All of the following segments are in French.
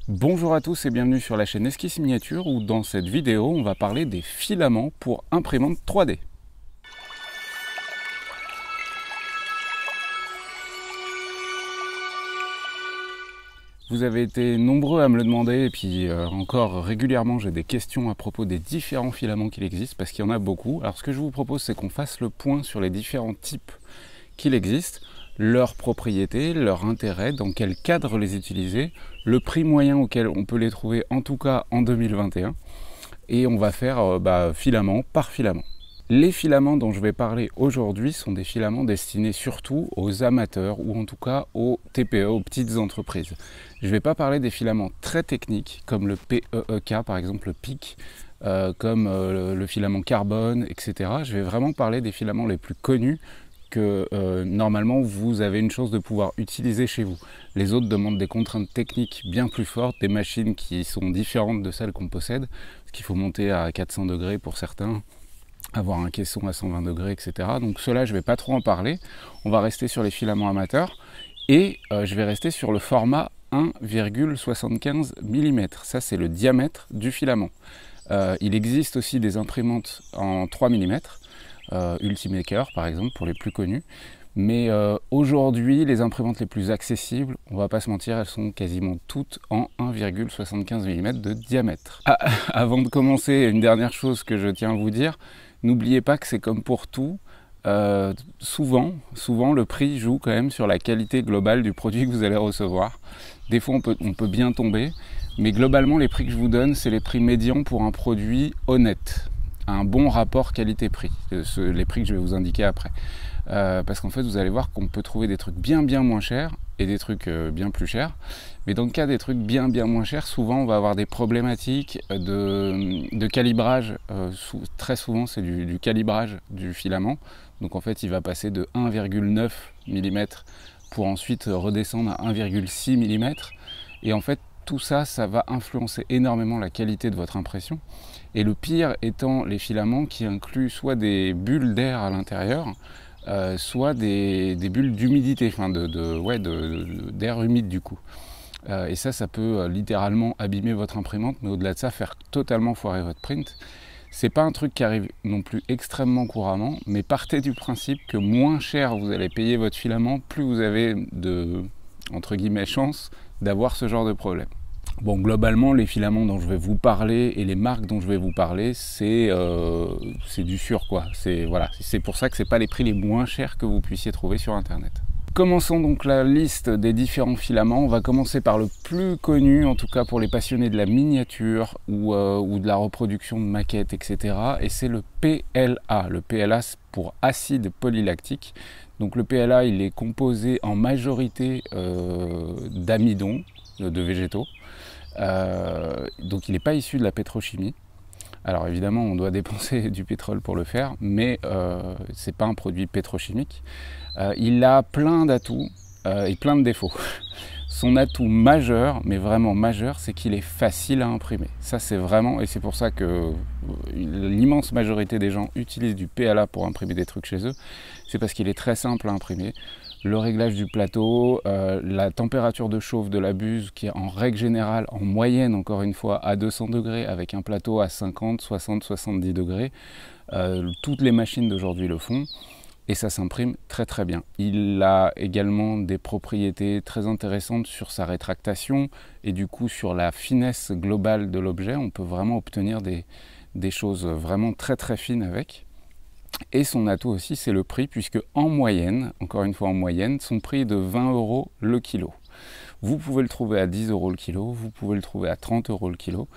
Bonjour à tous et bienvenue sur la chaîne Esquisse Miniature où dans cette vidéo on va parler des filaments pour imprimante 3D. Vous avez été nombreux à me le demander et puis encore régulièrement j'ai des questions à propos des différents filaments qu'il existe parce qu'il y en a beaucoup. Alors ce que je vous propose c'est qu'on fasse le point sur les différents types qu'il existe, leurs propriétés, leur intérêt, dans quel cadre les utiliser, le prix moyen auquel on peut les trouver en tout cas en 2021 et on va faire filament par filament. Les filaments dont je vais parler aujourd'hui sont des filaments destinés surtout aux amateurs ou en tout cas aux TPE, aux petites entreprises. Je ne vais pas parler des filaments très techniques comme le PEEK par exemple, le PIC, comme le filament carbone, etc. Je vais vraiment parler des filaments les plus connus que normalement vous avez une chance de pouvoir utiliser chez vous. Les autres demandent des contraintes techniques bien plus fortes, des machines qui sont différentes de celles qu'on possède, parce qu'il faut monter à 400 degrés pour certains, avoir un caisson à 120 degrés, etc. Donc cela, je ne vais pas trop en parler. On va rester sur les filaments amateurs et je vais rester sur le format 1,75 mm. Ça, c'est le diamètre du filament. Il existe aussi des imprimantes en 3 mm, Ultimaker par exemple, pour les plus connus. Mais aujourd'hui, les imprimantes les plus accessibles, on va pas se mentir, elles sont quasiment toutes en 1,75 mm de diamètre. Avant de commencer, une dernière chose que je tiens à vous dire, n'oubliez pas que c'est comme pour tout, souvent le prix joue quand même sur la qualité globale du produit que vous allez recevoir. Des fois on peut bien tomber, mais globalement les prix que je vous donne, c'est les prix médians pour un produit honnête, un bon rapport qualité-prix, les prix que je vais vous indiquer après. Parce qu'en fait vous allez voir qu'on peut trouver des trucs bien moins chers et des trucs bien plus chers, mais dans le cas des trucs bien moins chers, souvent on va avoir des problématiques de calibrage. Très souvent c'est du calibrage du filament, donc en fait il va passer de 1,9 mm pour ensuite redescendre à 1,6 mm, et en fait tout ça, ça va influencer énormément la qualité de votre impression. Et le pire étant les filaments qui incluent soit des bulles d'air à l'intérieur, soit des bulles d'humidité, enfin d'air humide du coup. Et ça peut littéralement abîmer votre imprimante, mais au-delà de ça, faire totalement foirer votre print. C'est pas un truc qui arrive non plus extrêmement couramment, mais partez du principe que moins cher vous allez payer votre filament, plus vous avez de, entre guillemets, chance d'avoir ce genre de problème. Bon, globalement, les filaments dont je vais vous parler et les marques dont je vais vous parler, c'est du sûr quoi. C'est pour ça que c'est pas les prix les moins chers que vous puissiez trouver sur internet. Commençons donc la liste des différents filaments. On va commencer par le plus connu, en tout cas pour les passionnés de la miniature ou de la reproduction de maquettes, etc. Et c'est le PLA. Le PLA, c'est pour acide polylactique. Donc le PLA, il est composé en majorité d'amidon, de végétaux. Donc il n'est pas issu de la pétrochimie. Alors évidemment, on doit dépenser du pétrole pour le faire, mais ce n'est pas un produit pétrochimique. Il a plein d'atouts et plein de défauts. Son atout majeur, mais vraiment majeur, c'est qu'il est facile à imprimer. Ça c'est vraiment, et c'est pour ça que l'immense majorité des gens utilisent du PLA pour imprimer des trucs chez eux, c'est parce qu'il est très simple à imprimer. Le réglage du plateau, la température de chauffe de la buse qui est en règle générale, en moyenne encore une fois, à 200 degrés avec un plateau à 50, 60, 70 degrés. Toutes les machines d'aujourd'hui le font et ça s'imprime très bien. Il a également des propriétés très intéressantes sur sa rétractation et du coup sur la finesse globale de l'objet. On peut vraiment obtenir des choses vraiment très fines avec. Et son atout aussi, c'est le prix, puisque en moyenne, encore une fois en moyenne, son prix est de 20 € le kilo. Vous pouvez le trouver à 10 € le kilo, vous pouvez le trouver à 30 € le kilo,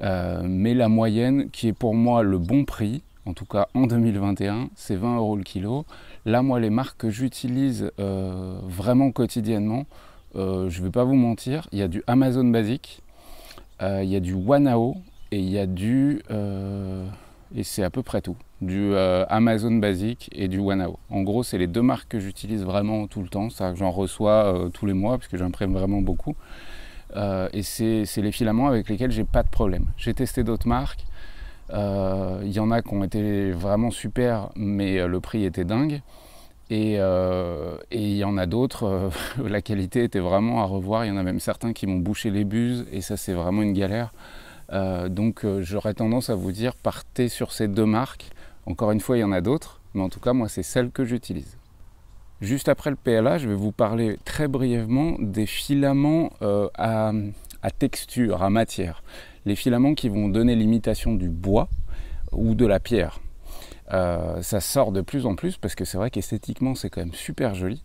mais la moyenne, qui est pour moi le bon prix, en tout cas en 2021, c'est 20 € le kilo. Là, moi, les marques que j'utilise vraiment quotidiennement, je ne vais pas vous mentir, il y a du Amazon Basic, il y a du Wanao, et il y a du... et c'est à peu près tout. Du Amazon Basic et du Wanao. En gros, c'est les deux marques que j'utilise vraiment tout le temps. Ça, j'en reçois tous les mois parce que j'imprime vraiment beaucoup. Et c'est les filaments avec lesquels j'ai pas de problème. J'ai testé d'autres marques. Il y en a qui ont été vraiment super, mais le prix était dingue. Et il y en a d'autres, la qualité était vraiment à revoir. Il y en a même certains qui m'ont bouché les buses et ça c'est vraiment une galère. Donc j'aurais tendance à vous dire partez sur ces deux marques. Encore une fois il y en a d'autres, mais en tout cas moi c'est celle que j'utilise. Juste après le PLA, je vais vous parler très brièvement des filaments à texture, à matière. Les filaments qui vont donner l'imitation du bois ou de la pierre. Ça sort de plus en plus parce que c'est vrai qu'esthétiquement c'est quand même super joli.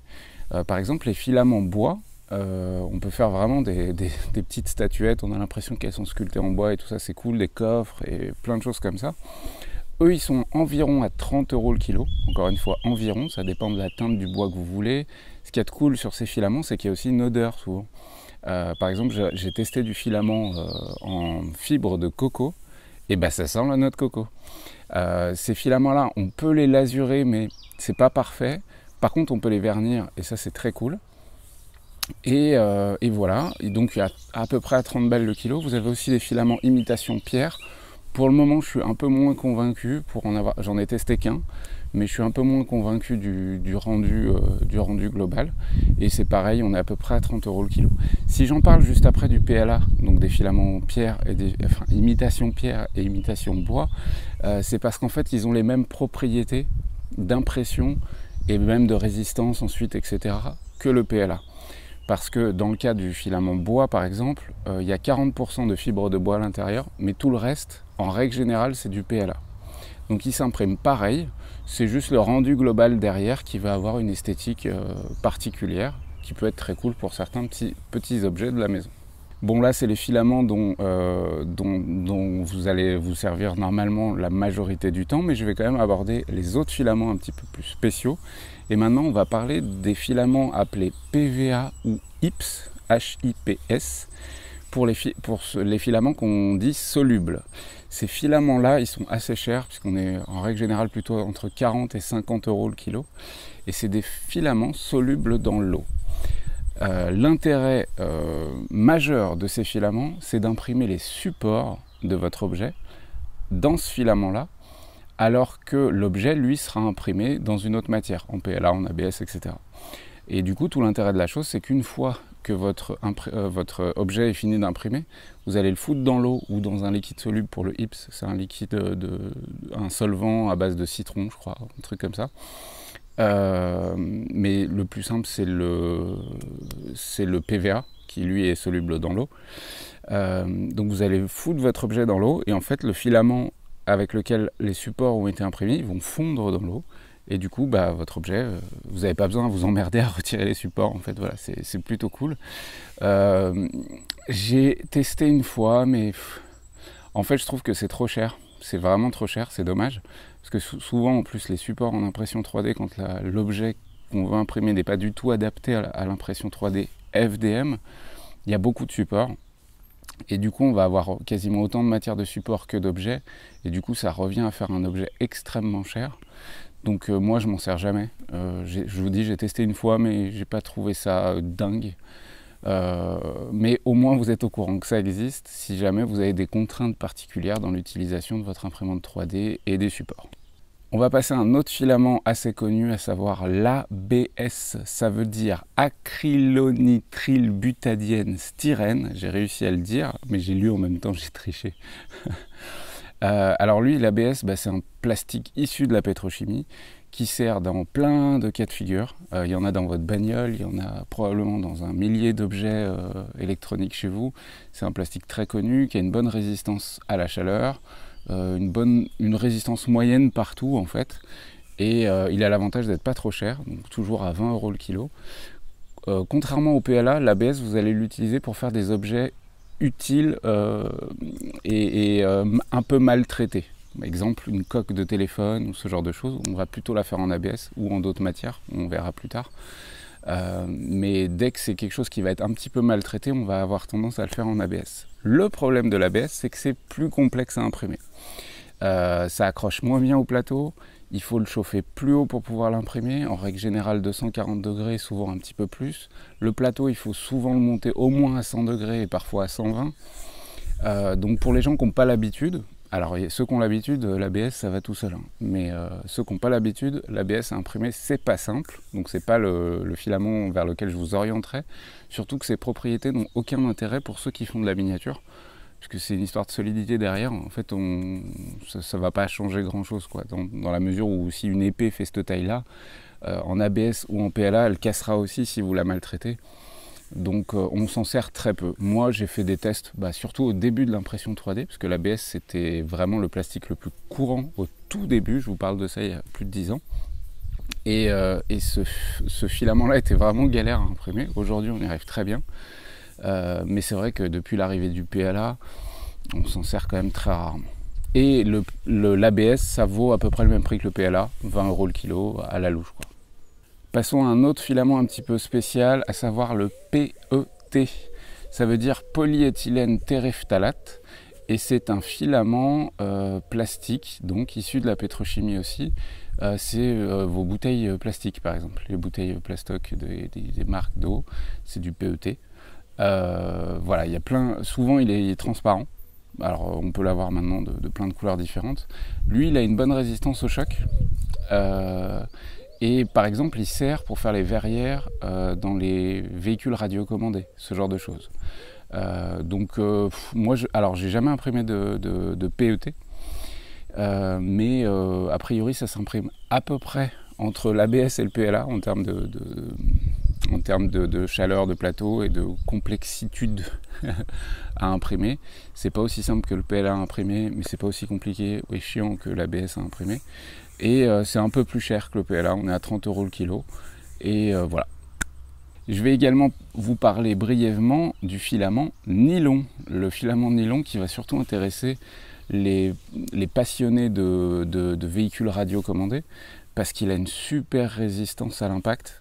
Par exemple les filaments bois, on peut faire vraiment des petites statuettes, on a l'impression qu'elles sont sculptées en bois et tout ça, c'est cool, des coffres et plein de choses comme ça. Eux ils sont environ à 30 € le kilo, encore une fois environ, ça dépend de la teinte du bois que vous voulez. Ce qui est cool sur ces filaments c'est qu'il y a aussi une odeur souvent. Par exemple j'ai testé du filament en fibre de coco, et ben ça sent la noix de coco. Ces filaments-là, on peut les lasurer, mais c'est pas parfait. Par contre, on peut les vernir, et ça, c'est très cool. Et voilà. Et donc, il y a à peu près à 30 balles le kilo. Vous avez aussi des filaments imitation pierre. Pour le moment, je suis un peu moins convaincu. J'en ai testé qu'un, mais je suis un peu moins convaincu du rendu global. Et c'est pareil, on est à peu près à 30 € le kilo. Si j'en parle juste après du PLA, donc des filaments pierre et imitation pierre et imitation bois, c'est parce qu'en fait ils ont les mêmes propriétés d'impression et même de résistance ensuite, etc. que le PLA. Parce que dans le cas du filament bois par exemple, il y a 40% de fibres de bois à l'intérieur, mais tout le reste, en règle générale, c'est du PLA. Donc il s'imprime pareil, c'est juste le rendu global derrière qui va avoir une esthétique particulière, qui peut être très cool pour certains petits objets de la maison. Bon là c'est les filaments dont vous allez vous servir normalement la majorité du temps, mais je vais quand même aborder les autres filaments un petit peu plus spéciaux. Et maintenant on va parler des filaments appelés PVA ou HIPS, H-I-P-S, pour les filaments qu'on dit solubles. Ces filaments-là, ils sont assez chers, puisqu'on est en règle générale plutôt entre 40 et 50 € le kilo. Et c'est des filaments solubles dans l'eau. L'intérêt majeur de ces filaments, c'est d'imprimer les supports de votre objet dans ce filament-là, alors que l'objet, lui, sera imprimé dans une autre matière, en PLA, en ABS, etc. Et du coup, tout l'intérêt de la chose, c'est qu'une fois que votre objet est fini d'imprimer, vous allez le foutre dans l'eau ou dans un liquide soluble pour le HIPS. C'est un liquide, un solvant à base de citron, je crois, un truc comme ça. Mais le plus simple, c'est le PVA, qui lui est soluble dans l'eau. Donc vous allez foutre votre objet dans l'eau, et en fait, le filament avec lequel les supports ont été imprimés, ils vont fondre dans l'eau. Et du coup, votre objet, vous n'avez pas besoin de vous emmerder à retirer les supports. En fait, voilà, c'est plutôt cool. J'ai testé une fois, mais en fait, je trouve que c'est trop cher. C'est vraiment trop cher, c'est dommage. Parce que souvent, en plus, les supports en impression 3D, quand l'objet qu'on veut imprimer n'est pas du tout adapté à l'impression 3D FDM, il y a beaucoup de supports. Et du coup, on va avoir quasiment autant de matière de support que d'objets. Et du coup, ça revient à faire un objet extrêmement cher. Donc moi, je m'en sers jamais. Je vous dis, j'ai testé une fois, mais j'ai pas trouvé ça dingue. Mais au moins, vous êtes au courant que ça existe, si jamais vous avez des contraintes particulières dans l'utilisation de votre imprimante 3D et des supports. On va passer à un autre filament assez connu, à savoir l'ABS. Ça veut dire acrylonitrile-butadiène styrène. J'ai réussi à le dire, mais j'ai lu en même temps, j'ai triché. Alors lui, l'ABS, c'est un plastique issu de la pétrochimie qui sert dans plein de cas de figure. Il y en a dans votre bagnole, il y en a probablement dans un millier d'objets électroniques chez vous. C'est un plastique très connu qui a une bonne résistance à la chaleur, une résistance moyenne partout en fait. Et il a l'avantage d'être pas trop cher, donc toujours à 20 € le kilo. Contrairement au PLA, l'ABS, vous allez l'utiliser pour faire des objets utiles et un peu maltraités. Exemple, une coque de téléphone ou ce genre de choses, on va plutôt la faire en ABS ou en d'autres matières, on verra plus tard. Mais dès que c'est quelque chose qui va être un petit peu maltraité, on va avoir tendance à le faire en ABS. Le problème de l'ABS, c'est que c'est plus complexe à imprimer. Ça accroche moins bien au plateau, il faut le chauffer plus haut pour pouvoir l'imprimer, en règle générale 240 degrés, souvent un petit peu plus. Le plateau, il faut souvent le monter au moins à 100 degrés et parfois à 120. Donc pour les gens qui n'ont pas l'habitude, Alors ceux qui ont l'habitude, l'ABS ça va tout seul, hein. Mais ceux qui n'ont pas l'habitude, l'ABS à imprimer c'est pas simple, donc c'est pas le filament vers lequel je vous orienterai, surtout que ces propriétés n'ont aucun intérêt pour ceux qui font de la miniature, puisque c'est une histoire de solidité derrière, en fait ça va pas changer grand chose quoi, dans la mesure où si une épée fait cette taille là, en ABS ou en PLA elle cassera aussi si vous la maltraitez. Donc on s'en sert très peu. Moi j'ai fait des tests, surtout au début de l'impression 3D, parce que l'ABS c'était vraiment le plastique le plus courant au tout début, je vous parle de ça il y a plus de 10 ans. Et ce filament-là était vraiment galère à imprimer. Aujourd'hui on y arrive très bien. Mais c'est vrai que depuis l'arrivée du PLA, on s'en sert quand même très rarement. Et l'ABS ça vaut à peu près le même prix que le PLA, 20 € le kilo à la louche quoi. Passons à un autre filament un petit peu spécial, à savoir le PET. Ça veut dire polyéthylène terephthalate. Et c'est un filament plastique, donc issu de la pétrochimie aussi. C'est vos bouteilles plastiques par exemple. Les bouteilles plastoc des marques d'eau, c'est du PET. Voilà, il y a plein. Souvent il est transparent. Alors on peut l'avoir maintenant de plein de couleurs différentes. Lui il a une bonne résistance au choc. Et par exemple, il sert pour faire les verrières dans les véhicules radiocommandés, ce genre de choses. Moi, alors j'ai jamais imprimé de PET, mais a priori, ça s'imprime à peu près entre l'ABS et le PLA en termes de chaleur de plateau et de complexitude à imprimer. C'est pas aussi simple que le PLA à imprimer, mais c'est pas aussi compliqué et chiant que l'ABS à imprimer. Et c'est un peu plus cher que le PLA, on est à 30 € le kilo. Et voilà. Je vais également vous parler brièvement du filament nylon. Le filament nylon qui va surtout intéresser les passionnés de véhicules radiocommandés, parce qu'il a une super résistance à l'impact.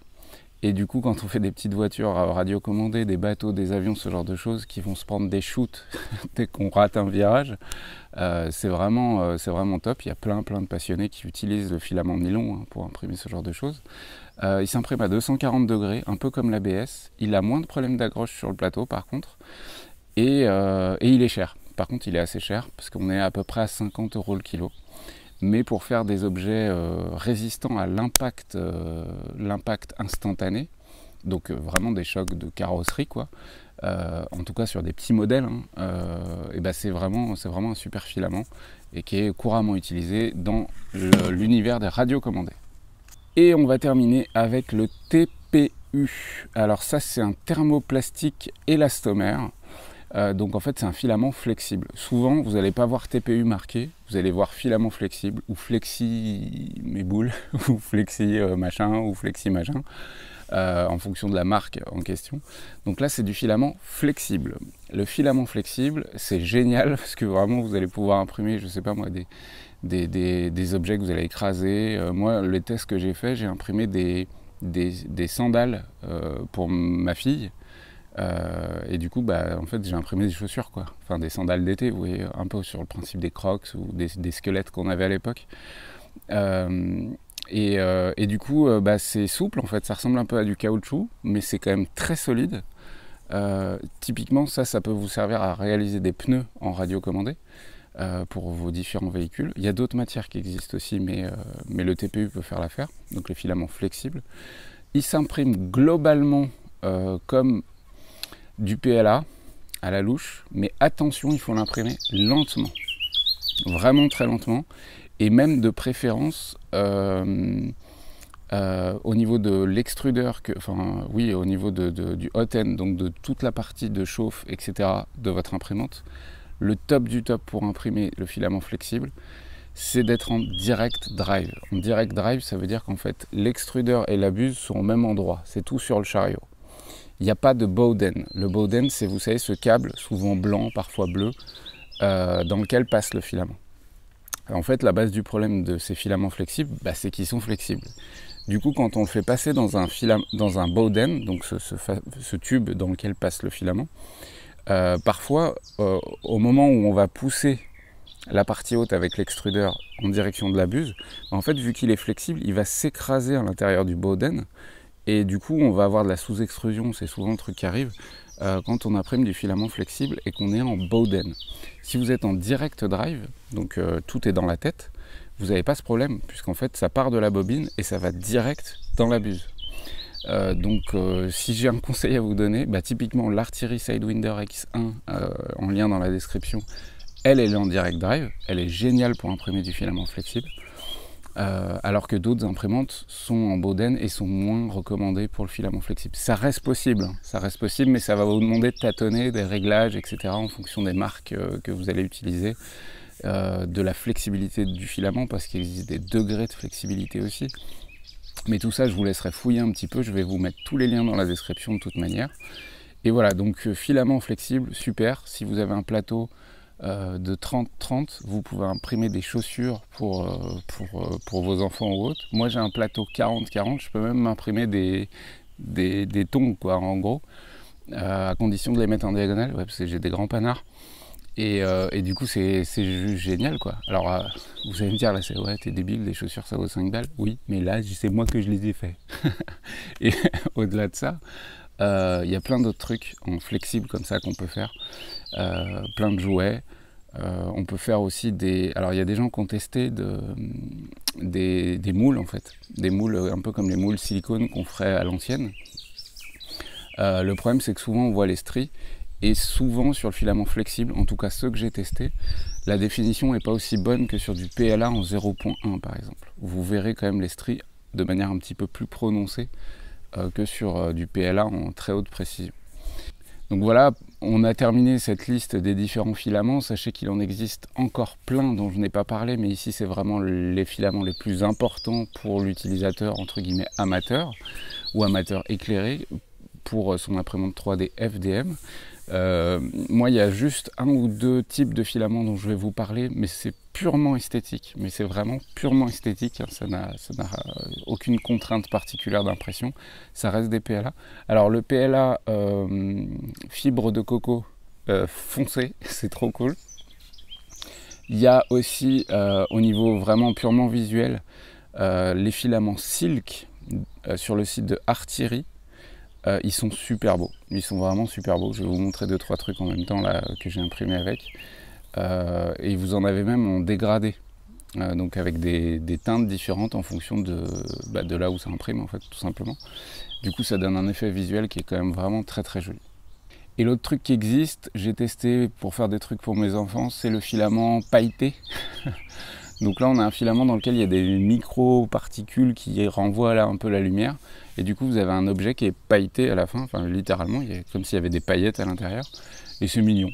Et du coup, quand on fait des petites voitures radiocommandées, des bateaux, des avions, ce genre de choses, qui vont se prendre des shoots dès qu'on rate un virage, c'est vraiment top. Il y a plein de passionnés qui utilisent le filament nylon pour imprimer ce genre de choses. Il s'imprime à 240 degrés, un peu comme l'ABS. Il a moins de problèmes d'accroche sur le plateau par contre. Et il est cher. Par contre, il est assez cher, parce qu'on est à peu près à 50 € le kilo. Mais pour faire des objets résistants à l'impact instantané, donc vraiment des chocs de carrosserie quoi, en tout cas sur des petits modèles, c'est vraiment un super filament et qui est couramment utilisé dans l'univers des radiocommandés. Et on va terminer avec le TPU. Alors ça c'est un thermoplastique élastomère. Donc en fait c'est un filament flexible. Souvent vous n'allez pas voir TPU marqué, vous allez voir filament flexible ou flexi mes boules ou flexi machin ou flexi machin en fonction de la marque en question. Donc là c'est du filament flexible. Le filament flexible c'est génial parce que vraiment vous allez pouvoir imprimer, je sais pas moi, des objets que vous allez écraser. Moi les tests que j'ai fait, j'ai imprimé des sandales pour ma fille. Et du coup, en fait, j'ai imprimé des chaussures, quoi. Enfin, des sandales d'été, vous voyez, un peu sur le principe des Crocs ou des squelettes qu'on avait à l'époque. Et du coup, c'est souple, en fait. Ça ressemble un peu à du caoutchouc, mais c'est quand même très solide. Typiquement, ça peut vous servir à réaliser des pneus en radiocommandé pour vos différents véhicules. Il y a d'autres matières qui existent aussi, mais le TPU peut faire l'affaire. Donc, les filaments flexibles. Ils s'impriment globalement comme du PLA à la louche, mais attention, il faut l'imprimer lentement, vraiment très lentement, et même de préférence au niveau de l'extrudeur, au niveau du hot end, donc de toute la partie de chauffe, etc. de votre imprimante. Le top du top pour imprimer le filament flexible, c'est d'être en direct drive. En direct drive, ça veut dire qu'en fait, l'extrudeur et la buse sont au même endroit, c'est tout sur le chariot. Il n'y a pas de bowden. Le bowden, c'est, vous savez, ce câble, souvent blanc, parfois bleu, dans lequel passe le filament. En fait, la base du problème de ces filaments flexibles, c'est qu'ils sont flexibles. Du coup, quand on le fait passer dans un bowden, donc ce tube dans lequel passe le filament, parfois, au moment où on va pousser la partie haute avec l'extrudeur en direction de la buse, en fait, vu qu'il est flexible, il va s'écraser à l'intérieur du bowden. Et du coup, on va avoir de la sous-extrusion, c'est souvent le truc qui arrive. quand on imprime du filament flexible et qu'on est en Bowden. Si vous êtes en direct drive, donc tout est dans la tête, vous n'avez pas ce problème, puisqu'en fait ça part de la bobine et ça va direct dans la buse. Si j'ai un conseil à vous donner, typiquement l'artillerie Sidewinder X1 en lien dans la description, elle est en direct drive, elle est géniale pour imprimer du filament flexible, alors que d'autres imprimantes sont en Bowden et sont moins recommandées pour le filament flexible. Ça reste possible, mais ça va vous demander de tâtonner des réglages, etc. en fonction des marques que vous allez utiliser, de la flexibilité du filament, parce qu'il existe des degrés de flexibilité aussi. Mais tout ça, je vous laisserai fouiller un petit peu, je vais vous mettre tous les liens dans la description de toute manière. Et voilà, donc filament flexible, super. Si vous avez un plateau de 30-30, vous pouvez imprimer des chaussures pour vos enfants ou autres. Moi j'ai un plateau 40-40, je peux même imprimer des tongs, quoi, en gros, à condition de les mettre en diagonale, parce que j'ai des grands panards. Et du coup c'est juste génial, quoi. Alors vous allez me dire là, c'est ouais, t'es débile, les chaussures ça vaut 5 balles. Oui, mais là c'est moi que je les ai fait. Et au-delà de ça, il y a plein d'autres trucs en flexible comme ça qu'on peut faire, plein de jouets. On peut faire aussi des... Alors il y a des gens qui ont testé des moules, en fait, des moules un peu comme les moules silicone qu'on ferait à l'ancienne. Le problème c'est que souvent on voit les stries, et souvent sur le filament flexible, en tout cas ceux que j'ai testés, la définition n'est pas aussi bonne que sur du PLA en 0.1 par exemple. Vous verrez quand même les stries de manière un petit peu plus prononcée que sur du PLA en très haute précision. Donc voilà, on a terminé cette liste des différents filaments. Sachez qu'il en existe encore plein dont je n'ai pas parlé, mais ici c'est vraiment les filaments les plus importants pour l'utilisateur entre guillemets amateur ou amateur éclairé pour son imprimante 3D FDM. Moi il y a juste un ou deux types de filaments dont je vais vous parler, mais c'est purement esthétique, mais c'est vraiment purement esthétique, hein. Ça n'a aucune contrainte particulière d'impression, ça reste des PLA. Alors le PLA fibre de coco foncé, c'est trop cool. Il y a aussi au niveau vraiment purement visuel les filaments silk sur le site de Artillery. Ils sont super beaux, ils sont vraiment super beaux. Je vais vous montrer 2-3 trucs en même temps là que j'ai imprimé avec. Et vous en avez même en dégradé, donc avec des teintes différentes en fonction de là où ça imprime, en fait, tout simplement. Du coup ça donne un effet visuel qui est quand même vraiment très très joli. Et l'autre truc qui existe, j'ai testé pour faire des trucs pour mes enfants, c'est le filament pailleté. Donc là on a un filament dans lequel il y a des micro-particules qui renvoient là un peu la lumière, et du coup vous avez un objet qui est pailleté à la fin, enfin littéralement, il y a comme s'il y avait des paillettes à l'intérieur, et c'est mignon.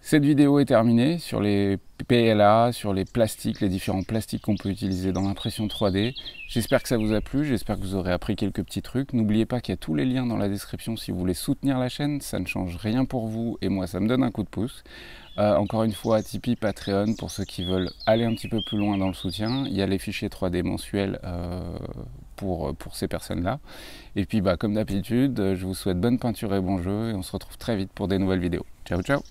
Cette vidéo est terminée sur les PLA, sur les plastiques, les différents plastiques qu'on peut utiliser dans l'impression 3D. J'espère que ça vous a plu, j'espère que vous aurez appris quelques petits trucs. N'oubliez pas qu'il y a tous les liens dans la description si vous voulez soutenir la chaîne, ça ne change rien pour vous et moi ça me donne un coup de pouce. Encore une fois, Tipeee, Patreon pour ceux qui veulent aller un petit peu plus loin dans le soutien. Il y a les fichiers 3D mensuels pour ces personnes-là. Et puis comme d'habitude, je vous souhaite bonne peinture et bon jeu et on se retrouve très vite pour des nouvelles vidéos. Ciao ciao!